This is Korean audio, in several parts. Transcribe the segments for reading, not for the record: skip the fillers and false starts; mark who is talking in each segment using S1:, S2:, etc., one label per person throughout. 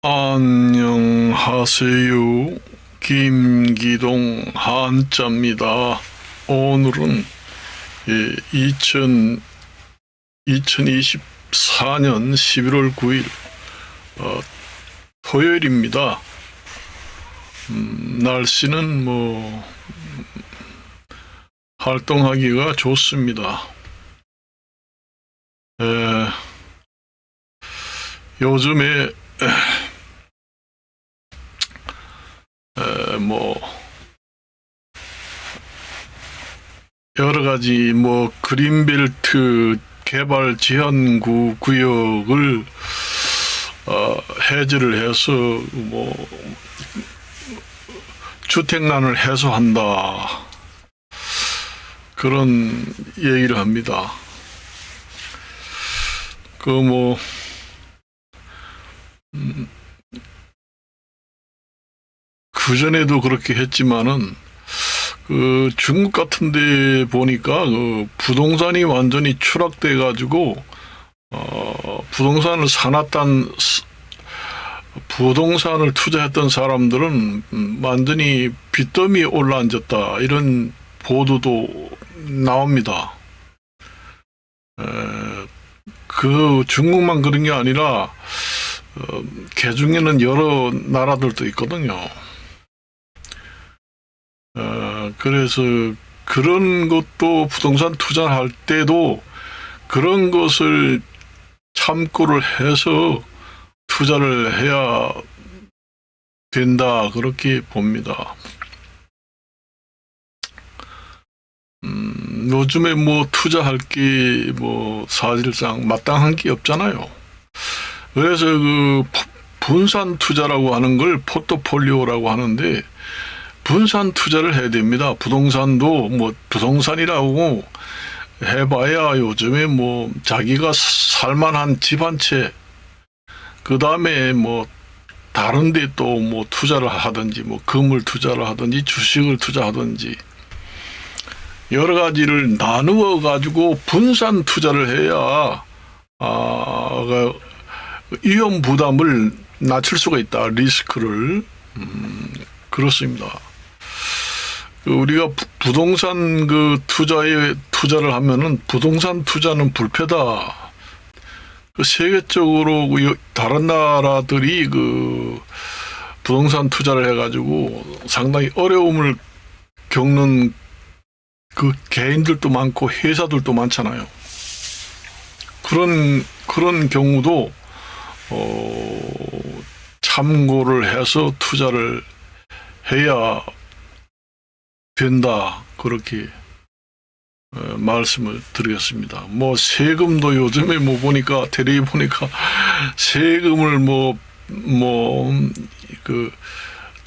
S1: 안녕하세요. 김기동 한자입니다. 오늘은 2024년 11월 9일 토요일입니다. 날씨는 활동하기가 좋습니다. 요즘에 여러 가지 그린벨트 개발 제한구 구역을 해제를 해서 주택난을 해소한다, 그런 얘기를 합니다. 그전에도 그렇게 했지만은 중국 같은 데 보니까 부동산이 완전히 추락돼 가지고 부동산을 투자했던 사람들은 완전히 빚더미에 올라앉았다, 이런 보도도 나옵니다. 그 중국만 그런 게 아니라 개중에는 여러 나라들도 있거든요. 그래서 그런 것도 부동산 투자할 때도 그런 것을 참고를 해서 투자를 해야 된다, 그렇게 봅니다. 요즘에 투자할 게 사실상 마땅한 게 없잖아요. 그래서 분산 투자라고 하는 걸 포트폴리오라고 하는데, 분산 투자를 해야 됩니다. 부동산도 부동산이라고 해봐야 요즘에 자기가 살만한 집 한 채, 그 다음에 다른 데 또 투자를 하든지 건물 투자를 하든지 주식을 투자하든지 여러 가지를 나누어 가지고 분산 투자를 해야 위험 부담을 낮출 수가 있다, 리스크를. 그렇습니다. 우리가 부동산 투자를 하면은 부동산 투자는 불패다. 세계적으로 다른 나라들이 부동산 투자를 해가지고 상당히 어려움을 겪는 개인들도 많고 회사들도 많잖아요. 그런 경우도 참고를 해서 투자를 해야 된다, 그렇게 말씀을 드리겠습니다. 세금도 요즘에 보니까 텔레비 보니까 세금을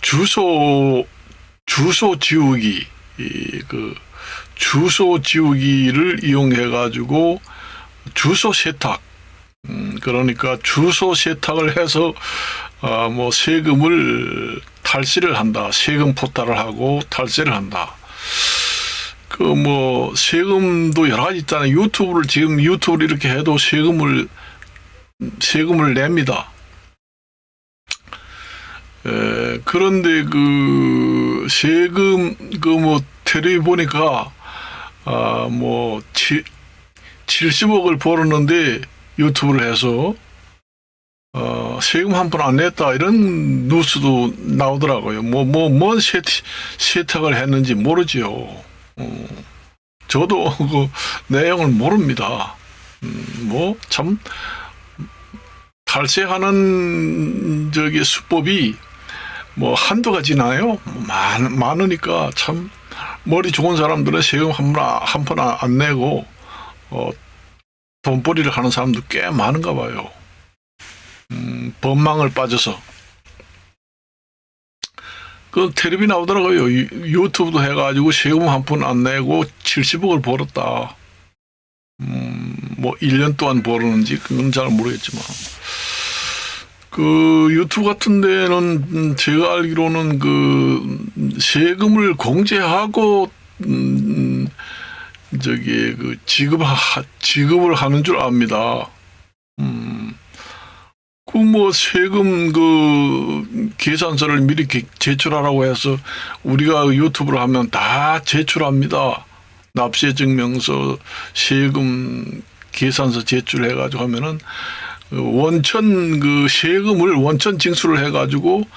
S1: 주소 지우기, 주소 지우기를 이용해 가지고 주소 세탁, 그러니까 주소 세탁을 해서 세금을 탈세를 한다, 세금 포탈을 하고 탈세를 한다. 세금도 여러 가지 있잖아요. 유튜브를 이렇게 해도 세금을 냅니다. 그런데 세금 텔레비 보니까 70억을 벌었는데 유튜브를 해서 세금 한 푼 안 냈다, 이런 뉴스도 나오더라고요. 뭔 세탁을 했는지 모르지요. 저도 그 내용을 모릅니다. 참 탈세하는 수법이 한두 가지나요? 많으니까 참 머리 좋은 사람들은 세금 한 푼 안 내고 돈벌이를 하는 사람도 꽤 많은가 봐요. 법망을 빠져서. 텔레비 나오더라고요. 유튜브도 해가지고 세금 한 푼 안 내고 70억을 벌었다. 1년 동안 벌었는지 그건 잘 모르겠지만. 유튜브 같은 데는 제가 알기로는 세금을 공제하고 지급을 하는 줄 압니다. 그 뭐 세금 그 계산서를 미리 제출하라고 해서 우리가 유튜브를 하면 다 제출합니다. 납세 증명서, 세금 계산서 제출해가지고 하면은 원천 그 세금을 원천 징수를 해가지고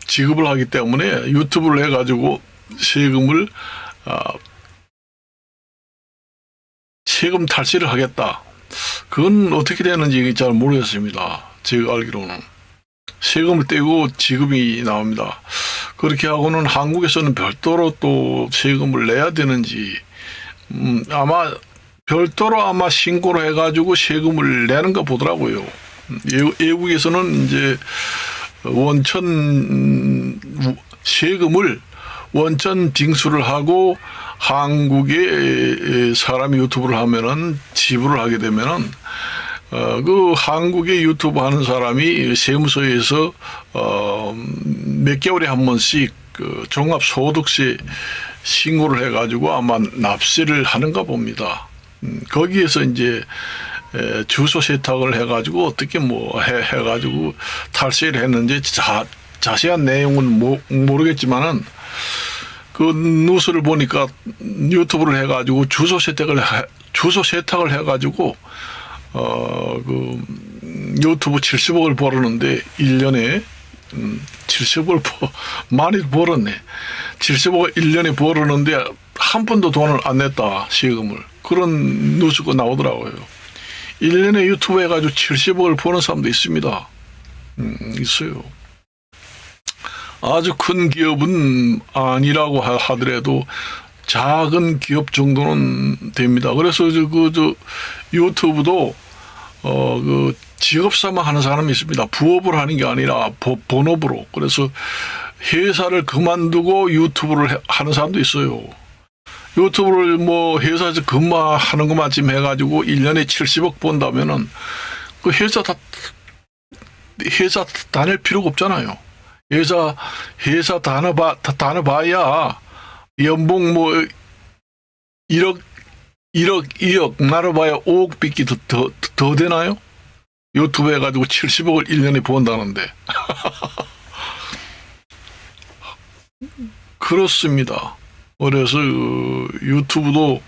S1: 지급을 하기 때문에 유튜브를 해가지고 세금을 세금 탈세를 하겠다. 그건 어떻게 되는지 잘 모르겠습니다. 제가 알기로는 세금을 떼고 지급이 나옵니다. 그렇게 하고는 한국에서는 별도로 또 세금을 내야 되는지 아마 별도로 아마 신고를 해가지고 세금을 내는가 보더라고요. 외국에서는 이제 원천 세금을 원천 징수를 하고 한국에 사람이 유튜브를 하면은 지불을 하게 되면은 그 한국에 유튜브 하는 사람이 세무서에서 몇 개월에 한 번씩 그 종합소득세 신고를 해가지고 아마 납세를 하는가 봅니다. 거기에서 이제 주소 세탁을 해가지고 어떻게 뭐 해가지고 탈세를 했는지 자세한 내용은 모르겠지만은 그 뉴스를 보니까 유튜브를 해가지고 주소 세탁을 해가지고 그 유튜브 70억을 벌었는데 1년에 70억을 많이 벌었네. 70억을 1년에 벌었는데 한 푼도 돈을 안 냈다, 세금을. 그런 뉴스가 나오더라고요. 1년에 유튜브 해가지고 70억을 버는 사람도 있습니다. 있어요. 아주 큰 기업은 아니라고 하더라도 작은 기업 정도는 됩니다. 그래서 유튜브도 그 직업 삼아 하는 사람이 있습니다. 부업을 하는 게 아니라 본업으로. 그래서 회사를 그만두고 유튜브를 하는 사람도 있어요. 유튜브를 뭐 회사에서 근무하는 것만 지금 해가지고 1년에 70억 번다면은 그 회사 다닐 필요가 없잖아요. 회사 다녀봐야 연봉 뭐 1억, 2억 나눠봐야 5억 빚기 더 되나요? 유튜브 해가지고 70억을 1년에 번다는데. 그렇습니다. 그래서 유튜브도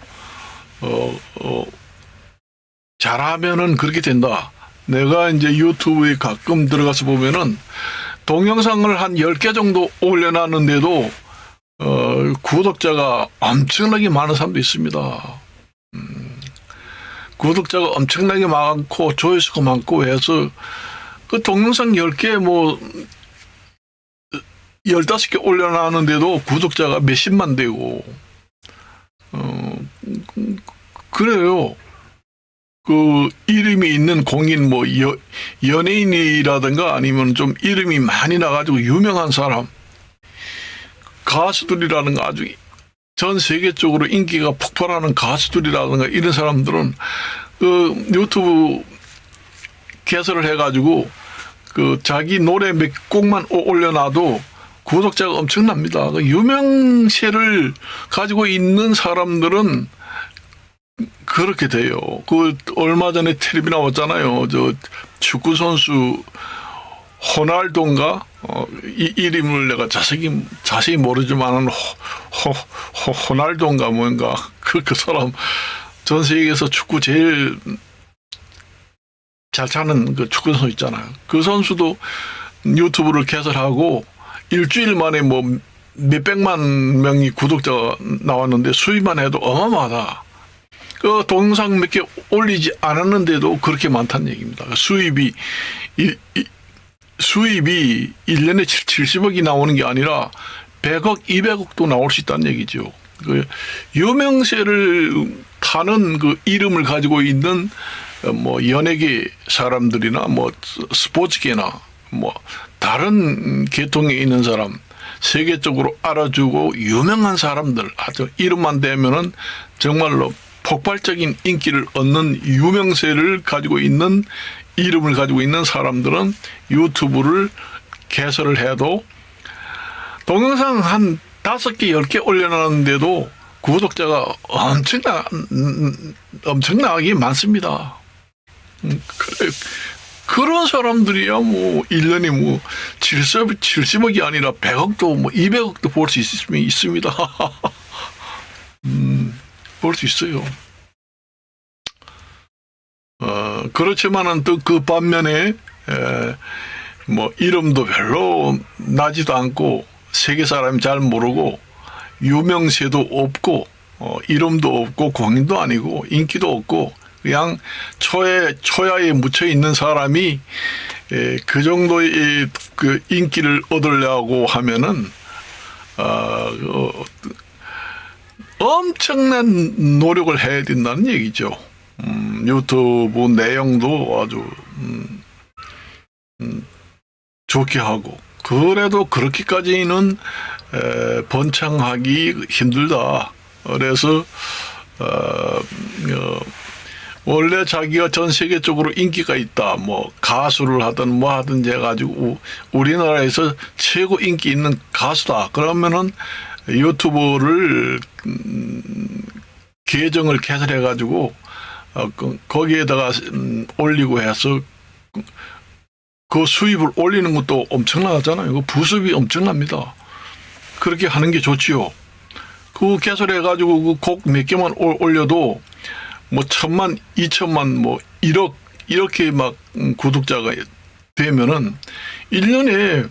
S1: 잘하면은 그렇게 된다. 내가 이제 유튜브에 가끔 들어가서 보면은 동영상을 한 10개 정도 올려놨는데도 구독자가 엄청나게 많은 사람도 있습니다. 구독자가 엄청나게 많고 조회수가 많고 해서 그 동영상 10개 뭐 15개 올려놨는데도 구독자가 몇십만 되고 그래요. 그 이름이 있는 공인 뭐 연예인이라든가 아니면 좀 이름이 많이 나가지고 유명한 사람, 가수들이라든가 아주 전 세계적으로 인기가 폭발하는 가수들이라든가 이런 사람들은 그 유튜브 개설을 해가지고 그 자기 노래 몇 곡만 올려놔도 구독자가 엄청납니다. 그 유명세를 가지고 있는 사람들은 그렇게 돼요. 그 얼마 전에 텔레비 나왔잖아요. 저 축구 선수 호날두인가? 이 이름을 내가 자세히 모르지만은 호날두인가 뭔가 그 사람 전 세계에서 축구 제일 잘 차는 그 축구 선수 있잖아요. 그 선수도 유튜브를 개설하고 일주일 만에 뭐 몇백만 명이 구독자가 나왔는데 수입만 해도 어마어마하다. 그 동영상 몇 개 올리지 않았는데도 그렇게 많다는 얘기입니다. 수입이 1년에 70억이 나오는 게 아니라 100억, 200억도 나올 수 있다는 얘기죠. 그 유명세를 타는 그 이름을 가지고 있는 뭐 연예계 사람들이나 뭐 스포츠계나 뭐 다른 계통에 있는 사람, 세계적으로 알아주고 유명한 사람들, 아주 이름만 대면은 정말로 폭발적인 인기를 얻는 유명세를 가지고 있는 이름을 가지고 있는 사람들은 유튜브를 개설을 해도 동영상 한 5개, 10개 올려놨는데도 구독자가 엄청나게 많습니다. 그런 사람들이야 뭐 1년에 뭐 70억이 아니라 100억도 뭐 200억도 벌 수 있습니다. 벌 수 있어요. 그렇지만은 또 그 반면에 뭐 이름도 별로 나지도 않고 세계 사람이 잘 모르고 유명세도 없고 이름도 없고 공인도 아니고 인기도 없고 그냥 초야에 묻혀 있는 사람이 그 정도의 그 인기를 얻으려고 하면은 엄청난 노력을 해야 된다는 얘기죠. 유튜브 내용도 아주 좋게 하고 그래도 그렇게까지는 번창하기 힘들다. 그래서 원래 자기가 전 세계적으로 인기가 있다. 뭐 가수를 하든 뭐 하든 해가지고 우리나라에서 최고 인기 있는 가수다. 그러면은 유튜브를 계정을 개설해가지고 거기에다가 올리고 해서 그 수입을 올리는 것도 엄청나잖아요. 그 부수입이 엄청납니다. 그렇게 하는 게 좋지요. 그 개설해가지고 그 곡 몇 개만 올려도 뭐 1000만, 2000만, 뭐 1억 이렇게 막 구독자가 되면은 1년에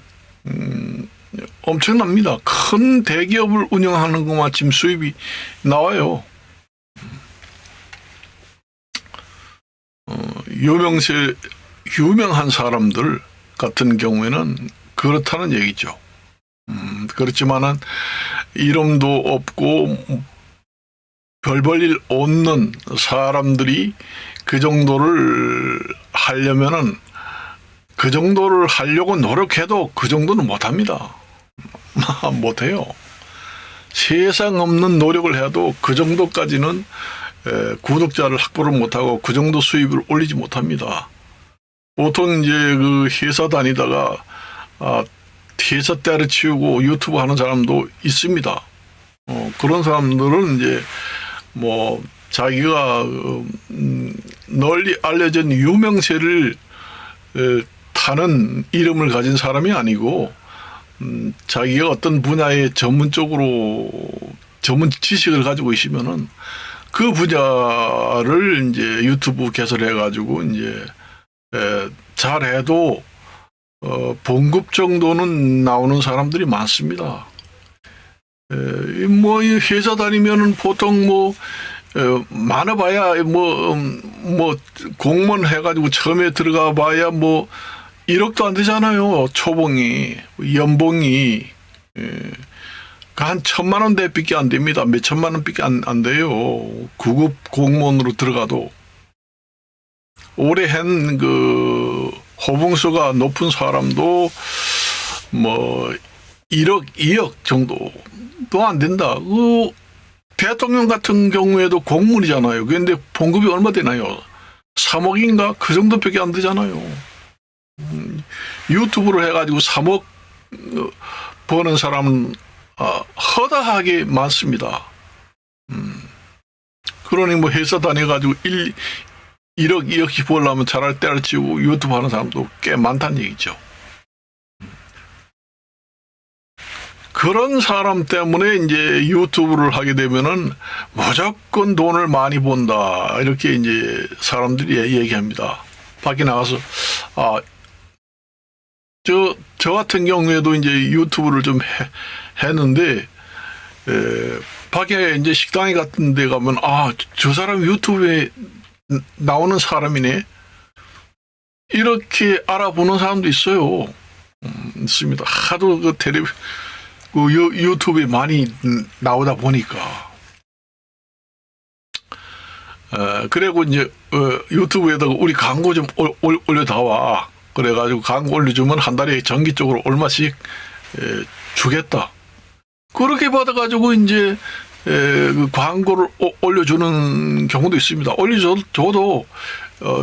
S1: 엄청납니다. 큰 대기업을 운영하는 것만 지금 수입이 나와요. 유명한 사람들 같은 경우에는 그렇다는 얘기죠. 그렇지만은 이름도 없고 별 볼 일 없는 사람들이 그 정도를 하려면은 그 정도를 하려고 노력해도 그 정도는 못합니다. 못해요. 세상 없는 노력을 해도 그 정도까지는 구독자를 확보를 못하고 그 정도 수입을 올리지 못합니다. 보통 이제 그 회사 다니다가 회사 때려치우고 유튜브 하는 사람도 있습니다. 그런 사람들은 이제 뭐 자기가 널리 알려진 유명세를 타는 이름을 가진 사람이 아니고 자기가 어떤 분야에 전문 지식을 가지고 있으면은 그 분야를 이제 유튜브 개설해 가지고 이제 잘해도 봉급 정도는 나오는 사람들이 많습니다. 뭐 회사 다니면은 보통 뭐 많아봐야 뭐 공무원 해가지고 처음에 들어가 봐야 뭐 1억도 안 되잖아요. 초봉이 연봉이 한 1000만 원대밖에 안 됩니다. 몇 천만 원밖에 안 돼요. 9급 공무원으로 들어가도 오래 한 그 호봉수가 높은 사람도 뭐 1억, 2억 정도도 안 된다. 그 대통령 같은 경우에도 공무원이잖아요. 그런데 봉급이 얼마 되나요? 3억인가? 그 정도밖에 안 되잖아요. 유튜브를 해가지고 3억 버는 사람은 허다하게 많습니다. 그러니 뭐 회사 다녀가지고 1억, 2억씩 벌려면 차라리 때려치우고 유튜브 하는 사람도 꽤 많다는 얘기죠. 그런 사람 때문에 이제 유튜브를 하게 되면은 무조건 돈을 많이 번다. 이렇게 이제 사람들이 얘기합니다. 밖에 나가서, 저 같은 경우에도 이제 유튜브를 좀 했는데, 밖에 이제 식당에 같은 데 가면, 저 사람 유튜브에 나오는 사람이네. 이렇게 알아보는 사람도 있어요. 있습니다. 하도 그 유튜브에 많이 나오다 보니까. 그리고 이제, 유튜브에다가 우리 광고 좀 올려다와. 그래가지고 광고 올려주면 한 달에 정기적으로 얼마씩 주겠다. 그렇게 받아가지고 이제, 그 광고를 올려주는 경우도 있습니다. 올려줘도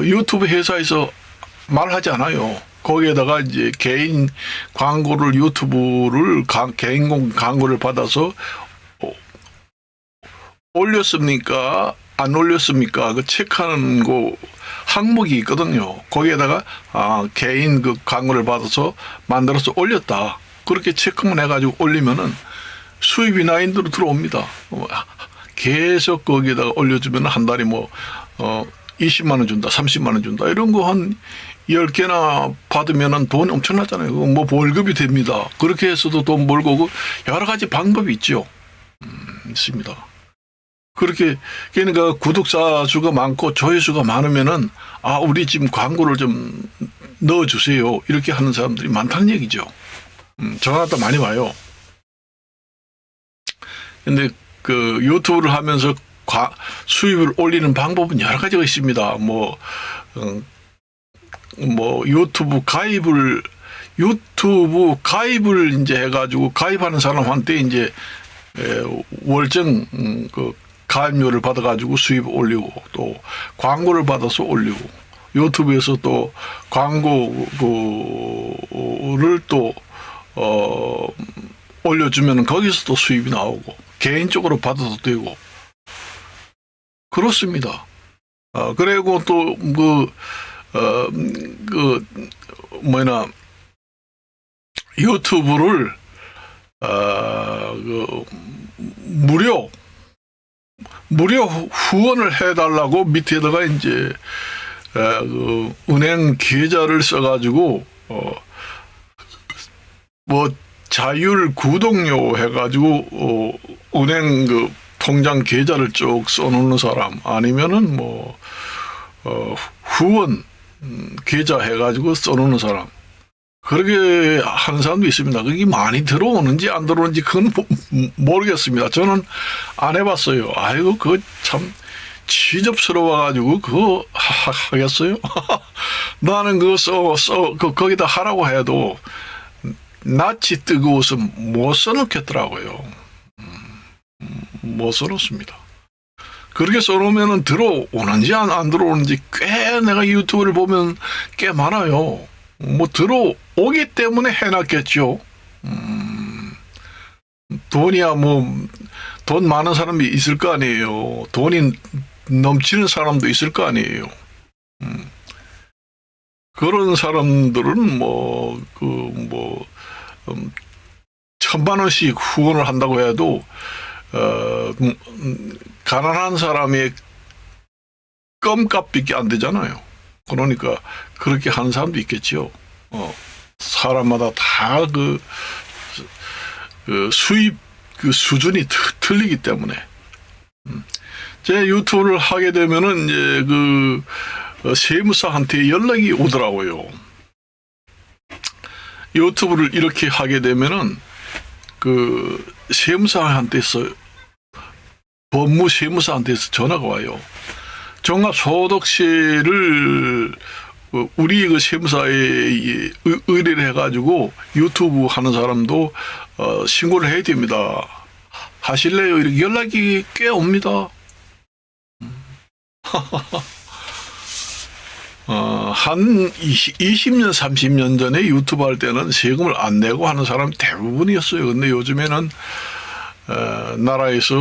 S1: 유튜브 회사에서 말하지 않아요. 거기에다가 이제 개인 광고를 유튜브를 개인 광고를 받아서 올렸습니까? 안 올렸습니까? 그 체크하는 거 항목이 있거든요. 거기에다가 개인 그 광고를 받아서 만들어서 올렸다. 그렇게 체크만 해가지고 올리면은 수입이 나인대로 들어옵니다. 계속 거기에다가 올려주면 한 달에 20만 원 준다, 30만 원 준다. 이런 거 한 10개나 받으면은 돈 엄청나잖아요. 그거 월급이 됩니다. 그렇게 해서도 돈 벌고 오고 여러 가지 방법이 있죠. 있습니다. 그렇게, 그러니까 구독자 수가 많고 조회수가 많으면은, 우리 지금 광고를 좀 넣어주세요. 이렇게 하는 사람들이 많다는 얘기죠. 전화도 많이 와요. 근데 그 유튜브를 하면서 수입을 올리는 방법은 여러 가지가 있습니다. 유튜브 가입을 이제 해가지고 가입하는 사람한테 이제 월정 그 가입료를 받아가지고 수입 올리고 또 광고를 받아서 올리고 유튜브에서 또 광고를 또 올려주면 거기서 또 수입이 나오고 개인적으로 받아도 되고 그렇습니다. 그리고 또 유튜브를 무료 후원을 해달라고 밑에다가 이제 은행 계좌를 써가지고 자율 구독료 해가지고 은행 그 통장 계좌를 쭉 써놓는 사람 아니면은 후원 계좌 해가지고 써놓는 사람 그렇게 하는 사람도 있습니다. 그게 많이 들어오는지 안 들어오는지 그건 모르겠습니다. 저는 안 해봤어요. 아이고 그거 참 지접스러워가지고 그거 하겠어요? 나는 그거 거기다 하라고 해도 낯이 뜨거워서 못 써놓겠더라고요. 못 써놓습니다. 그렇게 써놓으면 들어오는지 안 들어오는지 꽤 내가 유튜브를 보면 꽤 많아요. 들어오기 때문에 해놨겠죠. 돈이야 돈 많은 사람이 있을 거 아니에요. 돈이 넘치는 사람도 있을 거 아니에요. 그런 사람들은 1,000만 원씩 후원을 한다고 해도 가난한 사람의 껌값밖에 안 되잖아요. 그러니까 그렇게 하는 사람도 있겠죠. 사람마다 다 수입 수준이 틀리기 때문에 제 유튜브를 하게 되면은 이제 세무사한테 연락이 오더라고요. 유튜브를 이렇게 하게 되면은 세무사한테서 법무세무사한테서 전화가 와요. 종합소득세를 우리 세무사에 의뢰를 해가지고 유튜브 하는 사람도 신고를 해야 됩니다. 하실래요? 이렇게 연락이 꽤 옵니다. 한 20년, 30년 전에 유튜브 할 때는 세금을 안 내고 하는 사람이 대부분이었어요. 근데 요즘에는 나라에서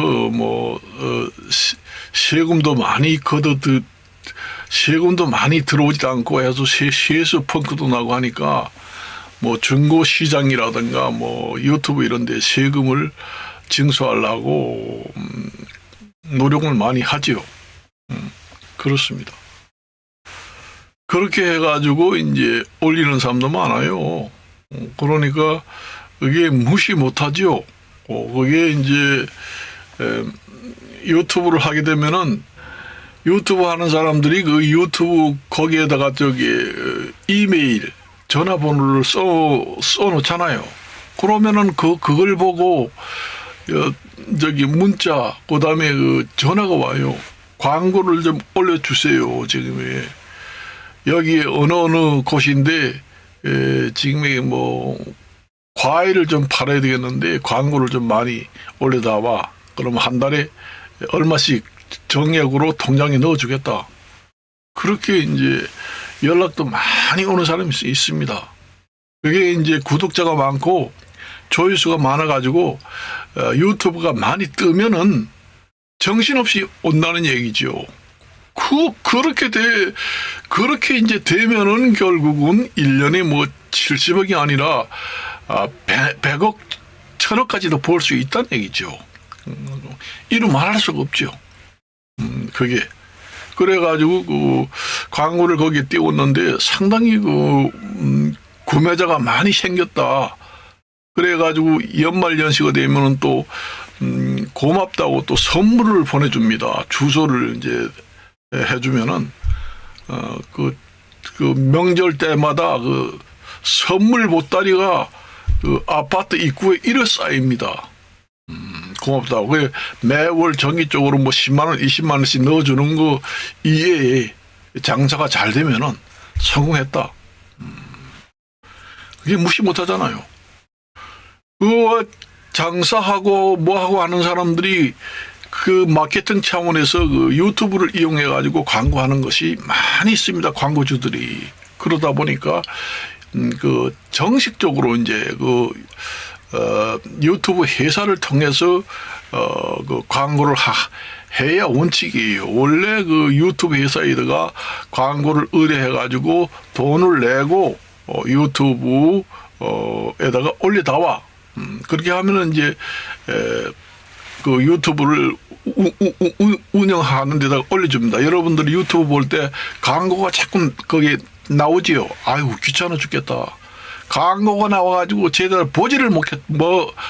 S1: 세금도 많이 세금도 많이 들어오지도 않고 해서 세수 펑크도 나고 하니까 중고 시장이라든가 유튜브 이런 데 세금을 징수하려고 노력을 많이 하지요. 그렇습니다. 그렇게 해가지고 이제 올리는 사람도 많아요. 그러니까 그게 무시 못하죠. 그게 이제 유튜브를 하게 되면은 유튜브 하는 사람들이 그 유튜브 거기에다가 이메일 전화번호를 써놓잖아요. 그러면은 그걸 보고 문자 그다음에 전화가 와요. 광고를 좀 올려주세요. 지금 여기 어느 곳인데 지금 과일을 좀 팔아야 되겠는데 광고를 좀 많이 올려다와. 그러면 한 달에 얼마씩 정액으로 통장에 넣어주겠다. 그렇게 이제 연락도 많이 오는 사람이 있습니다. 그게 이제 구독자가 많고 조회수가 많아가지고 유튜브가 많이 뜨면은 정신없이 온다는 얘기죠. 그렇게 이제 되면은 결국은 1년에 뭐 70억이 아니라 100억, 1000억까지도 벌 수 있다는 얘기죠. 이루 말할 수가 없죠. 그게. 그래가지고 그 광고를 거기에 띄웠는데 상당히 구매자가 많이 생겼다. 그래가지고 연말 연시가 되면은 또 고맙다고 또 선물을 보내줍니다. 주소를 이제 해주면은 그 명절 때마다 그 선물 보따리가 그 아파트 입구에 이래 쌓입니다. 고맙다고. 그 매월 정기적으로 뭐 10만 원, 20만 원씩 넣어주는 거 이외에 장사가 잘 되면은 성공했다. 그게 무시 못하잖아요. 그 장사하고 뭐하고 하는 사람들이 그 마케팅 차원에서 그 유튜브를 이용해 가지고 광고하는 것이 많이 있습니다. 광고주들이. 그러다 보니까 그 정식적으로 이제 유튜브 회사를 통해서 그 광고를 해야 원칙이에요. 원래 그 유튜브 회사에다가 광고를 의뢰해 가지고 돈을 내고 유튜브에다가 올려다와. 그렇게 하면은 이제 그 유튜브를 운영하는 데다가 올려줍니다. 여러분들이 유튜브 볼 때 광고가 자꾸 거기에 나오지요. 아이고 귀찮아 죽겠다. 광고가 나와가지고 제대로 보지를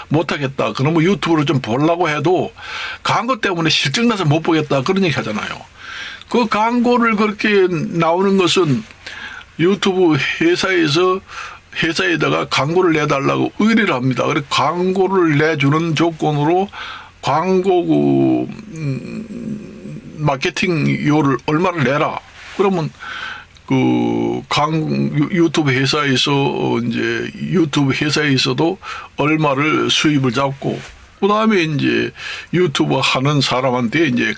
S1: 못하겠다. 그러면 유튜브를 좀 보려고 해도 광고 때문에 실증나서 못 보겠다. 그런 얘기 하잖아요. 그 광고를 그렇게 나오는 것은 유튜브 회사에다가 광고를 내달라고 의뢰를 합니다. 그래 광고를 내주는 조건으로 광고 마케팅료를 얼마를 내라. 그러면 유튜브 회사에서도 얼마를 수입을 잡고, 그 다음에 이제 유튜브 하는 사람한테 이제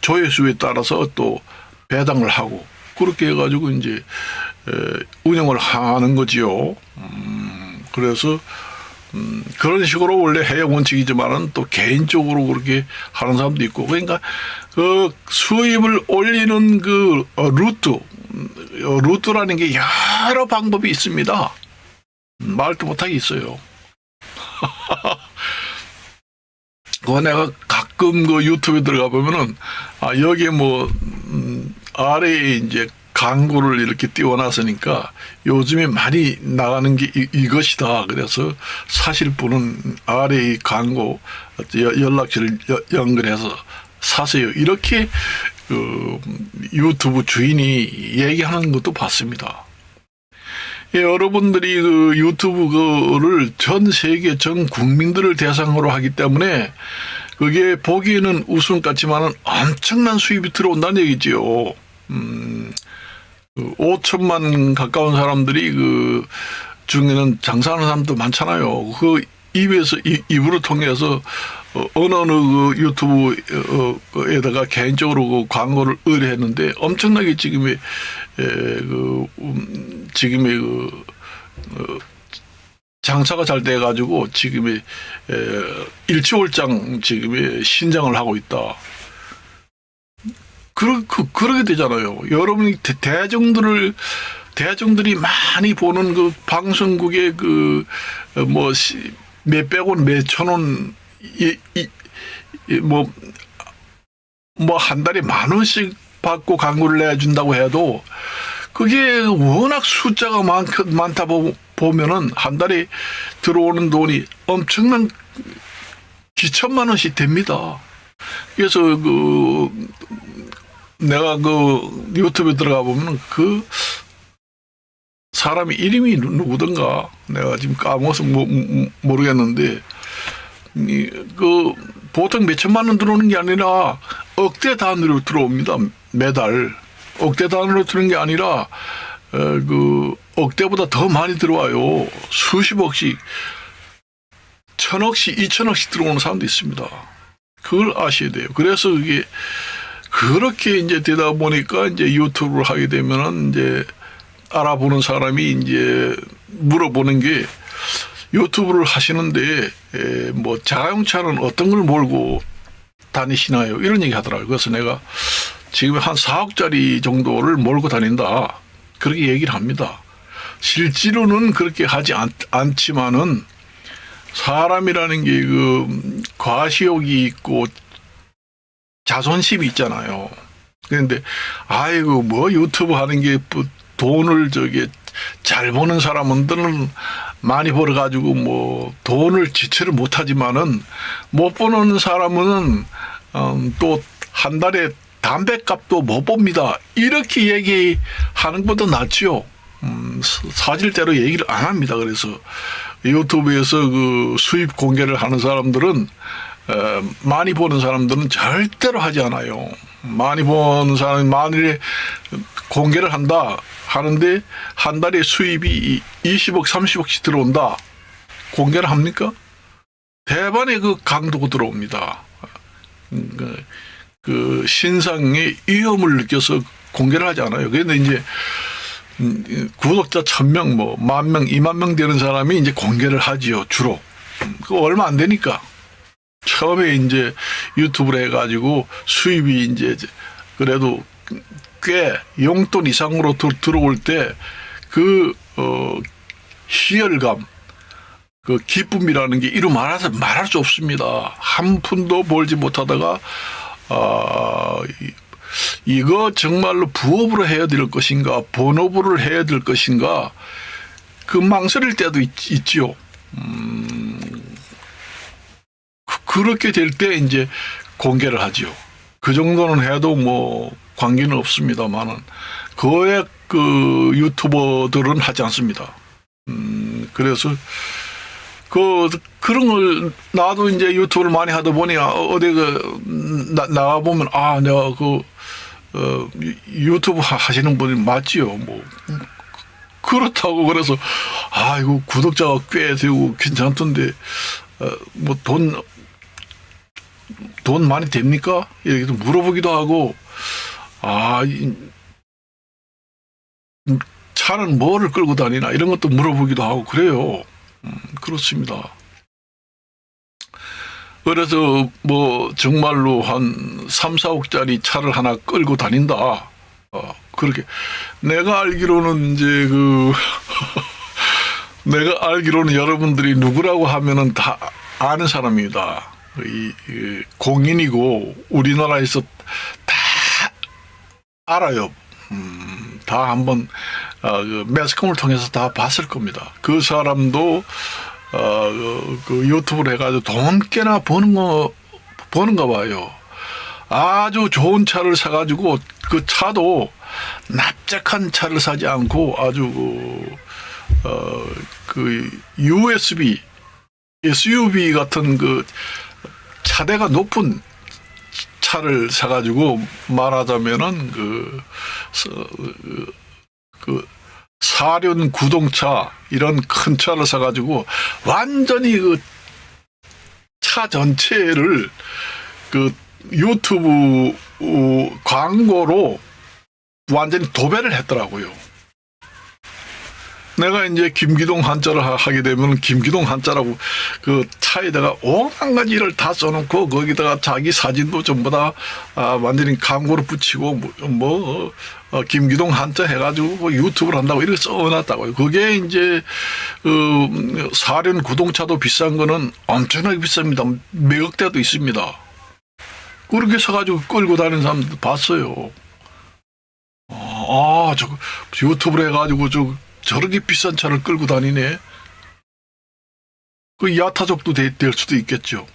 S1: 조회수에 따라서 또 배당을 하고, 그렇게 해가지고 이제 운영을 하는 거지요. 그래서 그런 식으로 원래 해야 원칙이지만은 또 개인적으로 그렇게 하는 사람도 있고, 그러니까 그 수입을 올리는 그 루트라는 게 여러 방법이 있습니다. 말도 못하게 있어요. 그거 내가 가끔 그 유튜브에 들어가 보면은 여기에 뭐 아래에 이제 광고를 이렇게 띄워놨으니까 요즘에 많이 나가는 게 이것이다. 그래서 사실 분은 아래의 광고 연락처를 연결해서 사세요. 이렇게 유튜브 주인이 얘기하는 것도 봤습니다. 여러분들이 그 유튜브를 전 세계 전 국민들을 대상으로 하기 때문에 그게 보기에는 웃음 같지만은 엄청난 수입이 들어온다는 얘기지요. 5천만 가까운 사람들이 그 중에는 장사하는 사람도 많잖아요. 그 입으로 통해서 어느 그 유튜브에다가 개인적으로 그 광고를 의뢰했는데 엄청나게 지금의 장사가 잘 돼가지고 지금의 일치월장 지금의 신장을 하고 있다. 그러게 되잖아요. 여러분이 대중들이 많이 보는 그 방송국의 몇백 원, 몇천 원, 한 달에 10,000원씩 받고 광고를 내준다고 해도 그게 워낙 숫자가 많다 보면은 한 달에 들어오는 돈이 엄청난 기천만 원씩 됩니다. 그래서 내가 유튜브에 들어가 보면 사람이 이름이 누구던가 내가 지금 까먹어서 모르겠는데 보통 몇천만 원 들어오는 게 아니라 억대 단위로 들어옵니다. 매달 억대 단위로 들어오는 게 아니라 억대보다 더 많이 들어와요. 수십억씩, 1,000억씩, 2,000억씩 들어오는 사람도 있습니다. 그걸 아셔야 돼요. 그래서 이게 그렇게 이제 되다 보니까 이제 유튜브를 하게 되면은 이제 알아보는 사람이 이제 물어보는 게 유튜브를 하시는데 자동차는 어떤 걸 몰고 다니시나요? 이런 얘기 하더라고요. 그래서 내가 지금 한 4억짜리 정도를 몰고 다닌다. 그렇게 얘기를 합니다. 실제로는 그렇게 하지 않지만은 사람이라는 게 그 과시욕이 있고 자존심이 있잖아요. 그런데 아이고 뭐 유튜브 하는 게 돈을 잘 버는 사람들은 많이 벌어가지고 뭐 돈을 지출을 못하지만은 못 버는 사람은 또 한 달에 담배값도 못 봅니다. 이렇게 얘기하는 것보다 낫지요. 사실대로 얘기를 안 합니다. 그래서 유튜브에서 그 수입 공개를 하는 사람들은 많이 버는 사람들은 절대로 하지 않아요. 많이 버는 사람이 만일에 공개를 한다 하는데 한 달에 수입이 20억, 30억씩 들어온다. 공개를 합니까? 대반의 그 강도가 들어옵니다. 그 신상의 위험을 느껴서 공개를 하지 않아요. 그런데 이제 구독자 1000명, 뭐 10,000명, 20,000명 되는 사람이 이제 공개를 하지요. 주로. 그거 얼마 안 되니까. 처음에 이제 유튜브를 해가지고 수입이 이제 그래도 꽤 용돈 이상으로 들어올 때 그 희열감, 그 기쁨이라는 게 이루 말할 수 없습니다. 한 푼도 벌지 못하다가 이거 정말로 부업으로 해야 될 것인가, 본업으로 해야 될 것인가, 그 망설일 때도 있지요. 그렇게 될 때 이제 공개를 하지요. 그 정도는 해도 뭐 관계는 없습니다만은 거의 그 유튜버들은 하지 않습니다. 그래서 그런 걸 나도 이제 유튜브를 많이 하다 보니 어디 나가 보면 내가 유튜브 하시는 분이 맞지요. 뭐 그렇다고 그래서 이거 구독자가 꽤 되고 괜찮던데 뭐 돈 많이 됩니까? 이렇게 물어보기도 하고 차는 뭐를 끌고 다니나 이런 것도 물어보기도 하고 그래요. 그렇습니다. 그래서 뭐 정말로 한 3, 4억짜리 차를 하나 끌고 다닌다. 그렇게 내가 알기로는 이제 내가 알기로는 여러분들이 누구라고 하면은 다 아는 사람입니다. 이 공인이고 우리나라에서 다 알아요. 다 한번 그 매스컴을 통해서 다 봤을 겁니다. 그 사람도 그 유튜브를 해가지고 돈 꽤나 버는가 봐요. 아주 좋은 차를 사가지고 그 차도 납작한 차를 사지 않고 아주 그 USB, SUV 같은 그 차대가 높은 차를 사가지고 말하자면은 그 사륜 구동차 이런 큰 차를 사가지고 완전히 그 차 전체를 그 유튜브 광고로 완전히 도배를 했더라고요. 내가 이제 김기동 한자를 하게 되면 김기동 한자라고 그 차에다가 온갖 가지를 다 써놓고 거기다가 자기 사진도 전부 다 완전히 광고를 붙이고 김기동 한자 해가지고 유튜브를 한다고 이렇게 써놨다고요. 그게 이제 사륜 구동차도 비싼 거는 엄청나게 비쌉니다. 몇억대도 있습니다. 그렇게 사가지고 끌고 다니는 사람들 봤어요. 저 유튜브를 해가지고 저렇게 비싼 차를 끌고 다니네. 그 야타족도 될 수도 있겠죠.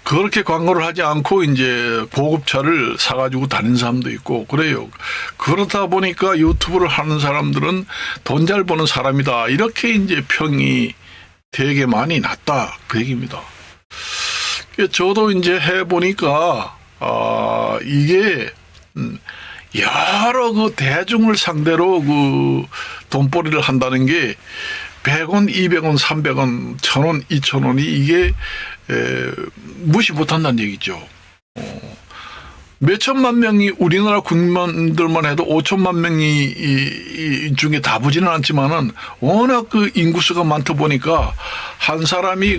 S1: 그렇게 광고를 하지 않고 이제 고급차를 사가지고 다니는 사람도 있고 그래요. 그렇다 보니까 유튜브를 하는 사람들은 돈 잘 버는 사람이다. 이렇게 이제 평이 되게 많이 났다. 그 얘기입니다. 저도 이제 해보니까 이게 여러 그 대중을 상대로 그 돈벌이를 한다는 게 100원, 200원, 300원, 1,000원, 2,000원이 이게 무시 못한다는 얘기죠. 몇천만 명이 우리나라 국민들만 해도 5천만 명이 이 중에 다 보지는 않지만은 워낙 그 인구수가 많다 보니까 한 사람이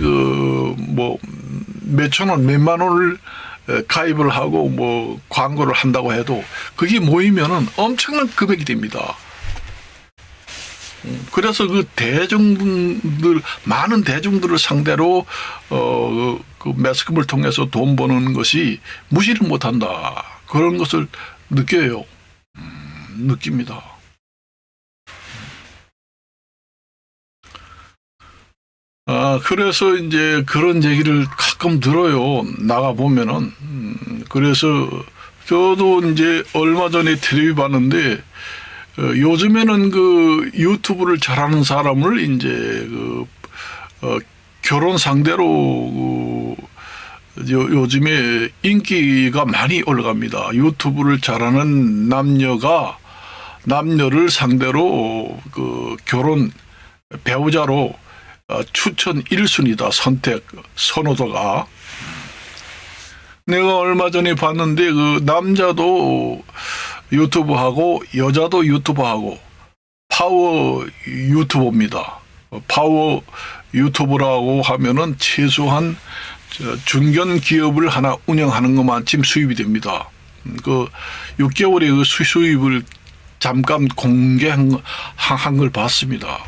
S1: 몇천 원, 몇만 원을 가입을 하고 뭐 광고를 한다고 해도 그게 모이면은 엄청난 금액이 됩니다. 그래서 그 대중들, 많은 대중들을 상대로 그 매스컴을 통해서 돈 버는 것이 무시를 못한다. 그런 것을 느껴요. 느낍니다. 그래서 이제 그런 얘기를 가끔 들어요. 나가 보면은. 그래서 저도 이제 얼마 전에 텔레비 봤는데 요즘에는 그 유튜브를 잘하는 사람을 이제 결혼 상대로 요즘에 인기가 많이 올라갑니다. 유튜브를 잘하는 남녀를 상대로 그 결혼 배우자로 추천 1순위다. 선택 선호도가. 내가 얼마 전에 봤는데 그 남자도 유튜브하고 여자도 유튜브하고 파워 유튜버입니다. 파워 유튜브라고 하면은 최소한 중견 기업을 하나 운영하는 것만큼 수입이 됩니다. 그 6개월의 그 수입을 잠깐 공개한 걸 봤습니다.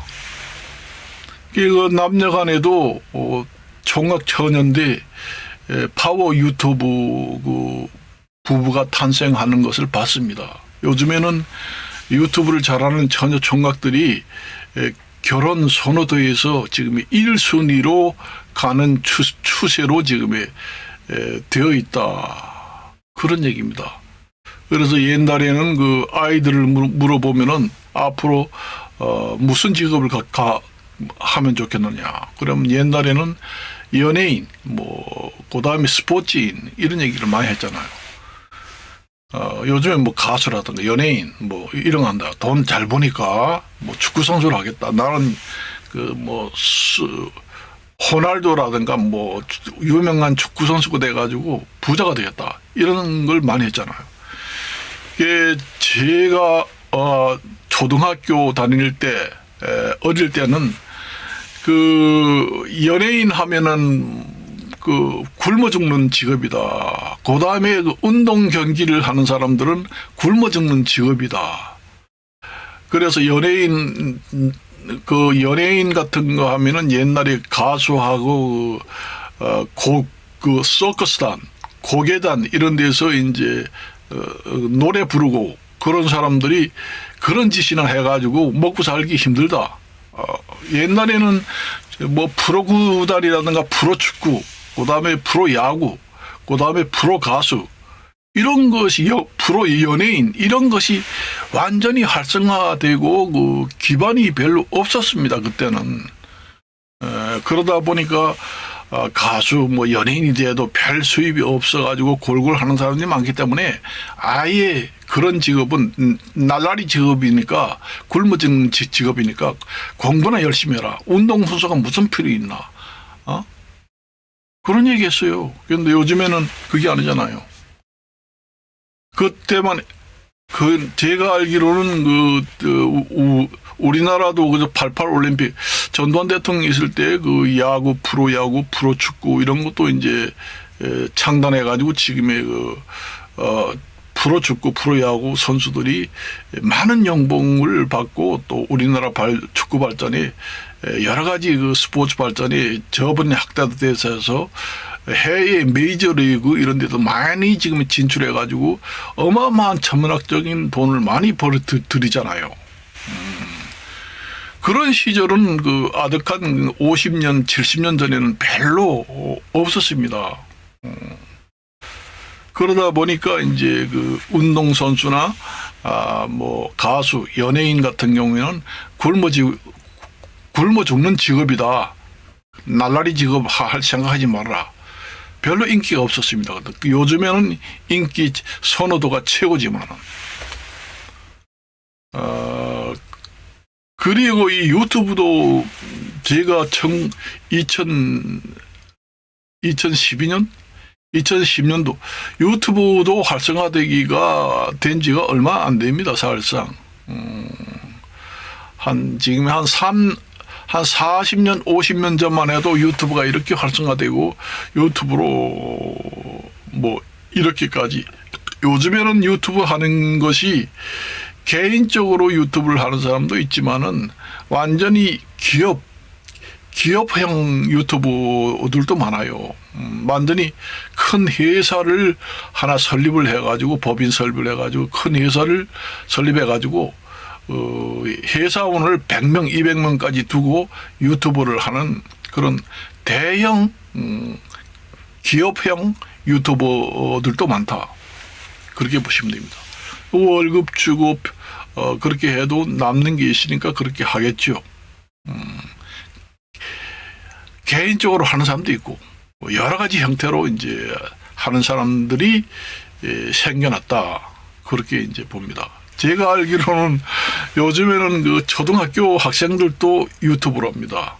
S1: 그 남녀 간에도 총각 처녀인데 파워 유튜브 그 부부가 탄생하는 것을 봤습니다. 요즘에는 유튜브를 잘하는 처녀 총각들이 결혼 선호도에서 지금 1순위로 가는 추세로 지금 되어 있다. 그런 얘기입니다. 그래서 옛날에는 그 아이들을 물어보면은 앞으로 무슨 직업을 하면 좋겠느냐. 그럼 옛날에는 연예인, 그다음에 스포츠인 이런 얘기를 많이 했잖아요. 요즘에 뭐 가수라든가 연예인 이런 거 한다. 돈 잘 버니까 축구 선수를 하겠다. 나는 호날두라든가 유명한 축구 선수가 돼가지고 부자가 되겠다. 이런 걸 많이 했잖아요. 제가 초등학교 다닐 때 어릴 때는 그 연예인 하면은 그 굶어 죽는 직업이다. 그 다음에 그 운동 경기를 하는 사람들은 굶어 죽는 직업이다. 그래서 연예인 같은 거 하면은 옛날에 가수하고 그 서커스단, 고개단 이런 데서 이제 노래 부르고 그런 사람들이 그런 짓이나 해가지고 먹고 살기 힘들다. 옛날에는 프로구단이라든가 프로축구, 그 다음에 프로야구, 그 다음에 프로가수, 이런 것이 프로 연예인, 이런 것이 완전히 활성화되고 그 기반이 별로 없었습니다. 그때는. 그러다 보니까 가수, 연예인이 돼도 별 수입이 없어가지고 골골 하는 사람들이 많기 때문에 아예 그런 직업은 날라리 직업이니까 굶어지는 직업이니까 공부나 열심히 해라. 운동선수가 무슨 필요 있나. 그런 얘기 했어요. 그런데 요즘에는 그게 아니잖아요. 그때만, 제가 알기로는 우리나라도 88 올림픽 전두환 대통령 있을 때 그 야구, 프로야구, 프로축구 이런 것도 이제 창단해가지고 지금의 프로축구, 프로야구 선수들이 많은 연봉을 받고 또 우리나라 축구 발전에 여러 가지 그 스포츠 발전에 저번에 확대돼서 해외 메이저리그 이런 데도 많이 지금 진출해가지고 어마어마한 천문학적인 돈을 많이 벌어들이잖아요. 그런 시절은 그 아득한 50년, 70년 전에는 별로 없었습니다. 그러다 보니까 이제 그 운동선수나 가수, 연예인 같은 경우에는 굶어 죽는 직업이다. 날라리 직업 할 생각하지 말아라. 별로 인기가 없었습니다. 요즘에는 인기 선호도가 최고지만은. 그리고 이 유튜브도 제가 2010년도 유튜브도 활성화되기가 된 지가 얼마 안 됩니다. 사실상. 지금 한 한 40년, 50년 전만 해도 유튜브가 이렇게 활성화되고 유튜브로 뭐 이렇게까지, 요즘에는 유튜브 하는 것이 개인적으로 유튜브를 하는 사람도 있지만은 완전히 기업형 유튜버들도 많아요. 완전히 큰 회사를 하나 설립을 해가지고, 법인 설립을 해가지고 큰 회사를 설립해가지고 회사원을 100명, 200명까지 두고 유튜브를 하는 그런 대형 기업형 유튜버들도 많다. 그렇게 보시면 됩니다. 월급 주고 그렇게 해도 남는 게 있으니까 그렇게 하겠죠. 개인적으로 하는 사람도 있고 여러 가지 형태로 이제 하는 사람들이 생겨났다. 그렇게 이제 봅니다. 제가 알기로는 요즘에는 그 초등학교 학생들도 유튜브를 합니다.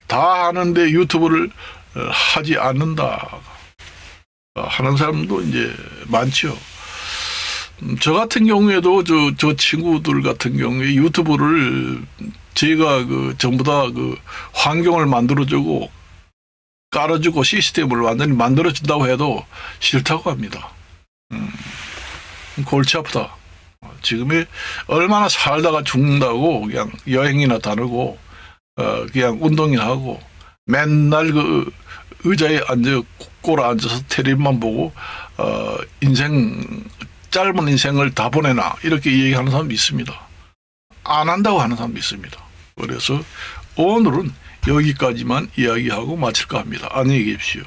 S1: 다 하는데 유튜브를 하지 않는다 하는 사람도 이제 많죠. 저 같은 경우에도 저 친구들 같은 경우에 유튜브를 제가 전부 다 환경을 만들어주고 깔아주고 시스템을 완전히 만들어준다고 해도 싫다고 합니다. 골치 아프다. 지금에 얼마나 살다가 죽는다고 그냥 여행이나 다니고 그냥 운동이나 하고 맨날 의자에 꼬라 앉아서 텔레비만 보고 짧은 인생을 다 보내나 이렇게 얘기하는 사람도 있습니다. 안 한다고 하는 사람도 있습니다. 그래서 오늘은 여기까지만 이야기하고 마칠까 합니다. 안녕히 계십시오.